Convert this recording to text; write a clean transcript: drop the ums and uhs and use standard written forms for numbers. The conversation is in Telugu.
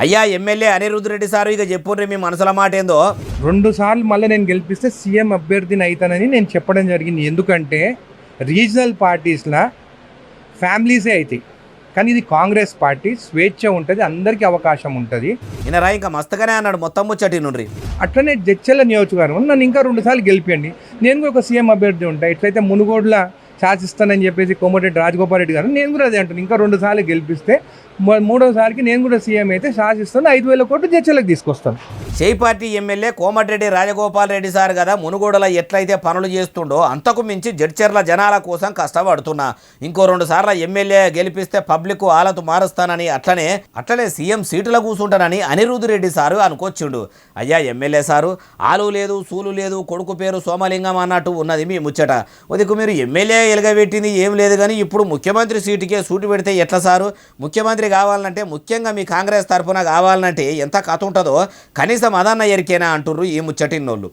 అయ్యా ఎమ్మెల్యే అనిరుద్ధ్ రెడ్డి సారు ఇక చెప్పుర్రి మీ మనసుల మాట ఏందో. 2 సార్లు మళ్ళీ నేను గెలిపిస్తే సీఎం అభ్యర్థిని అవుతానని నేను చెప్పడం జరిగింది. ఎందుకంటే రీజనల్ పార్టీస్లో ఫ్యామిలీసే అవుతాయి, కానీ ఇది కాంగ్రెస్ పార్టీ స్వేచ్ఛ ఉంటుంది, అందరికీ అవకాశం ఉంటుంది. ఈయనరా ఇంకా మస్తుగానే అన్నాడు మొత్తం ముచ్చటి నుండి. అట్లనే జడ్చర్ల నియోజకవర్గం నన్ను ఇంకా 2 సార్లు గెలిపియండి, నేను కూడా ఒక సీఎం అభ్యర్థి ఉంటాను. ఎట్లయితే మునుగోడులో శాసిస్తానని చెప్పేసి కోమటిరెడ్డి రాజగోపాల్ రెడ్డి గారు, నేను కూడా అదే అంటాను. ఇంకా 2 సార్లు గెలిపిస్తే 3వ సారికి నేను కూడా సీఎం అయితే శాసిస్తాను, 5,000 కోట్లు జడ్చర్లకు తీసుకొస్తాను. చేయి party MLA Komatireddy Rajagopal Reddy sir కదా మునుగోడలో ఎట్లయితే పనులు చేస్తుండో అంతకు మించి జడ్చర్ల జనాల కోసం కష్టపడుతున్నా. ఇంకో 2 సార్లు ఎమ్మెల్యే గెలిపిస్తే పబ్లిక్ ఆలతు మారుస్తానని అట్లనే సీఎం సీటులో కూర్చుంటానని అనిరుద్ధ్ రెడ్డి సారు అనుకొచ్చిండు. అయ్యా ఎమ్మెల్యే సారు ఆలు లేదు సూలు లేదు, కొడుకు పేరు సోమలింగం అన్నట్టు ఉన్నది మీ ముచ్చట. ఉదికు మీరు ఎమ్మెల్యే ఎలుగబెట్టింది ఏం లేదు, కానీ ఇప్పుడు ముఖ్యమంత్రి సీటుకే సూటు పెడితే ఎట్లా సారు? ముఖ్యమంత్రి కావాలంటే, ముఖ్యంగా మీ కాంగ్రెస్ తరఫున కావాలంటే ఎంత కథ ఉంటుందో కనీసం అదన్న ఎరికేనా అంటుర్రు ఈ ముచ్చటిన్నోళ్ళు.